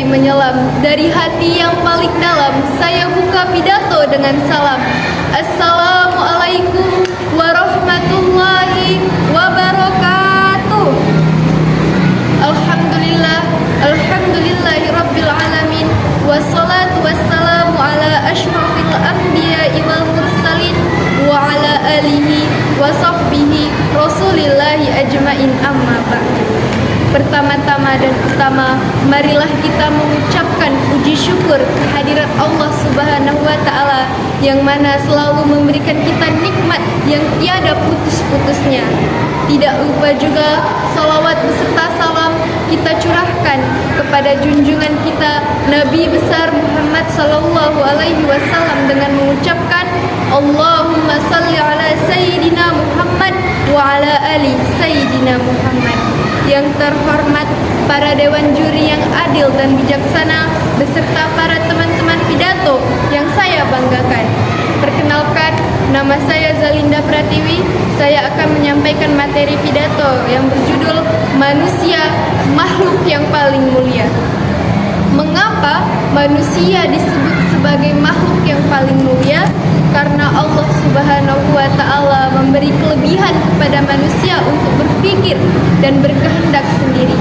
menyelam. Dari hati yang paling dalam, saya buka pidato dengan salam. Assalamualaikum warahmatullahi wabarakatuh. Alhamdulillah, alhamdulillahi rabbil alamin. Wassalatu wassalamu ala asyrafil anbiya'i wal mursalin wa ala alihi wa sahbihi rasulillahi ajmain, amma ba'du. Pertama-tama dan utama, marilah kita mengucapkan puji syukur kehadirat Allah Subhanahu wa Ta'ala, yang mana selalu memberikan kita nikmat yang tiada putus-putusnya. Tidak lupa juga salawat beserta salam kita curahkan kepada junjungan kita Nabi besar Muhammad sallallahu alaihi wasallam dengan mengucapkan Allahumma salli ala Sayyidina Muhammad wa ala ali Sayyidina Muhammad. Yang terhormat para dewan juri yang adil dan bijaksana beserta para teman-teman pidato yang saya banggakan. Perkenalkan, nama saya Zalinda Pratiwi. Saya akan menyampaikan materi pidato yang berjudul Manusia, Makhluk yang Paling Mulia. Mengapa manusia disebut sebagai makhluk yang paling mulia? Karena Allah Subhanahu wa Ta'ala memberi kelebihan kepada manusia untuk berpikir dan berkehendak sendiri.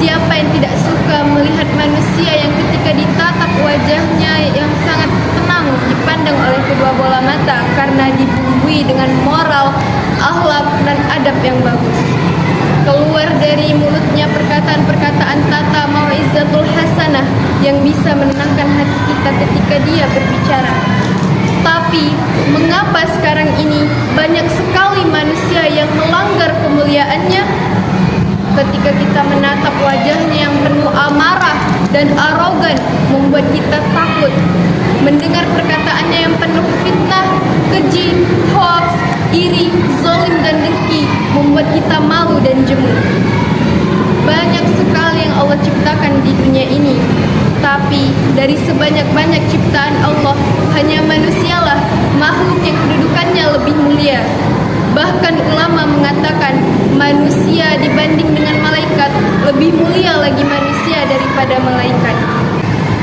Siapa yang tidak suka melihat manusia yang ketika ditatap wajahnya yang sangat tenang dipandang oleh kedua bola mata karena dibumbui dengan moral, akhlak, dan adab yang bagus. Keluar dari mulutnya perkataan-perkataan tata mau'izatul hasanah yang bisa menenangkan hati kita ketika dia berbicara. Tapi, mengapa sekarang ini banyak sekali manusia yang melanggar kemuliaannya? Ketika kita menatap wajahnya yang penuh amarah dan arogan, membuat kita takut. Mendengar perkataannya yang penuh fitnah, keji, hoax, iri, zalim, dan dengki, membuat kita malu dan jemu. Banyak sekali yang Allah ciptakan di dunia ini, tapi dari sebanyak-banyak ciptaan Allah, hanya manusialah makhluk yang kedudukannya lebih mulia. Bahkan ulama mengatakan manusia dibanding dengan malaikat lebih mulia lagi manusia daripada malaikat.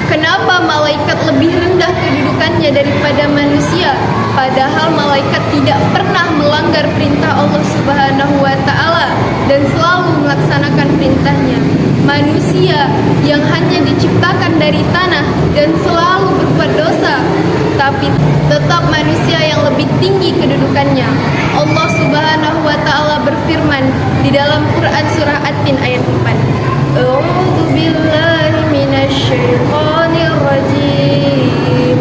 Kenapa malaikat lebih rendah kedudukannya daripada manusia? Padahal malaikat tidak pernah melanggar perintah Allah Subhanahu wa Ta'ala dan selalu melaksanakan perintahnya. Manusia yang hanya diciptakan dari tanah dan selalu berbuat dosa, tapi tetap manusia yang lebih tinggi kedudukannya. Allah Subhanahu wa Ta'ala berfirman di dalam Quran surah At-Tin ayat 4. A'udzu billahi minasyaitonir rajim.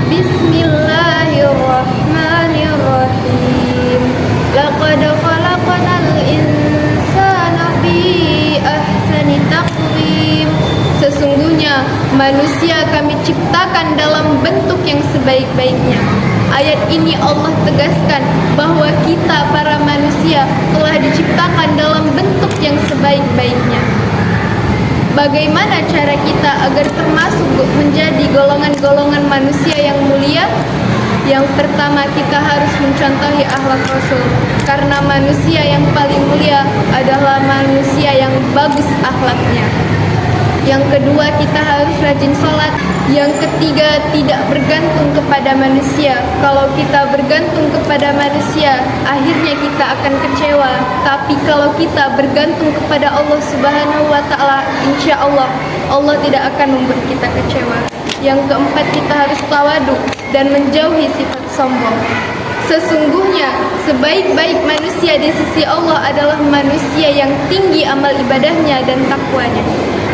Bismillahirrahmanirrahim. Laqad khalaqnal insana fi ahsani taqwim. Sesungguhnya manusia kami ciptakan dalam bentuk yang sebaik-baiknya. Ayat ini Allah tegaskan bahwa kita para manusia telah diciptakan dalam bentuk yang sebaik-baiknya. Bagaimana cara kita agar termasuk menjadi golongan-golongan manusia yang mulia? Yang pertama, kita harus mencontohi akhlak Rasul, karena manusia yang paling mulia adalah manusia yang bagus akhlaknya. Yang kedua, kita harus rajin sholat. Yang ketiga, tidak bergantung kepada manusia. Kalau kita bergantung kepada manusia, akhirnya kita akan kecewa. Tapi kalau kita bergantung kepada Allah Subhanahu wa Ta'ala, insya Allah tidak akan membuat kita kecewa. Yang keempat, kita harus tawadu dan menjauhi sifat sombong. Sesungguhnya sebaik-baik manusia di sisi Allah adalah manusia yang tinggi amal ibadahnya dan takwanya.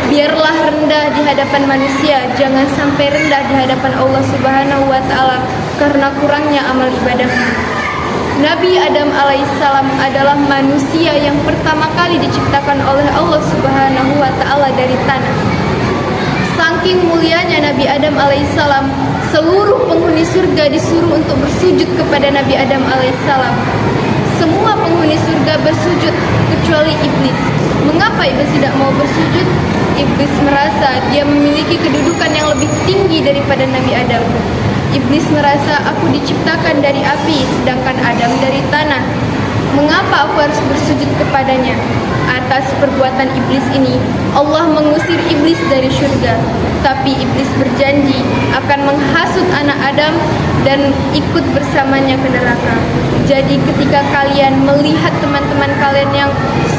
Biarlah rendah di hadapan manusia, jangan sampai rendah di hadapan Allah Subhanahu wa Ta'ala karena kurangnya amal ibadahnya. Nabi Adam alaihissalam adalah manusia yang pertama kali diciptakan oleh Allah Subhanahu wa Ta'ala dari tanah. Saking mulianya Nabi Adam alaihissalam, seluruh penghuni surga disuruh untuk bersujud kepada Nabi Adam alaihissalam. Semua penghuni surga bersujud kecuali iblis. Mengapa iblis tidak mau bersujud? Iblis merasa dia memiliki kedudukan yang lebih tinggi daripada Nabi Adam. Iblis merasa, aku diciptakan dari api, sedangkan Adam dari tanah. Mengapa aku harus bersujud kepadanya? Atas perbuatan iblis ini, Allah mengusir iblis dari surga, tapi iblis berjanji akan menghasut anak Adam dan ikut bersamanya ke neraka. Jadi ketika kalian melihat teman-teman kalian yang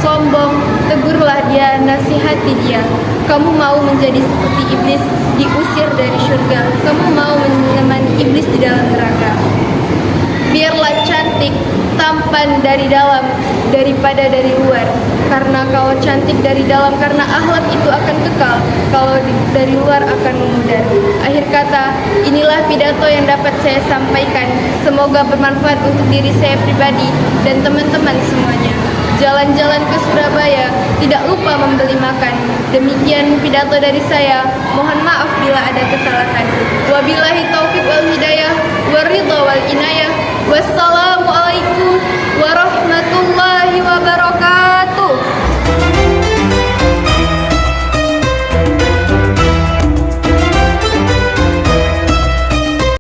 sombong, tegurlah dia, nasihati dia. Kamu mau menjadi seperti iblis, diusir dari surga? Kamu mau menemani iblis di dalam neraka? Biarlah cantik, tampan dari dalam daripada dari luar. Karena kalau cantik dari dalam, karena akhlak itu akan kekal, kalau dari luar akan memudar. Akhir kata, inilah pidato yang dapat saya sampaikan. Semoga bermanfaat untuk diri saya pribadi dan teman-teman semuanya. Jalan-jalan ke Surabaya, tidak lupa membeli makan. Demikian pidato dari saya. Mohon maaf bila ada kesalahan. Wabillahi taufiq wal hidayah, waridha wal inayah. Wassalamualaikum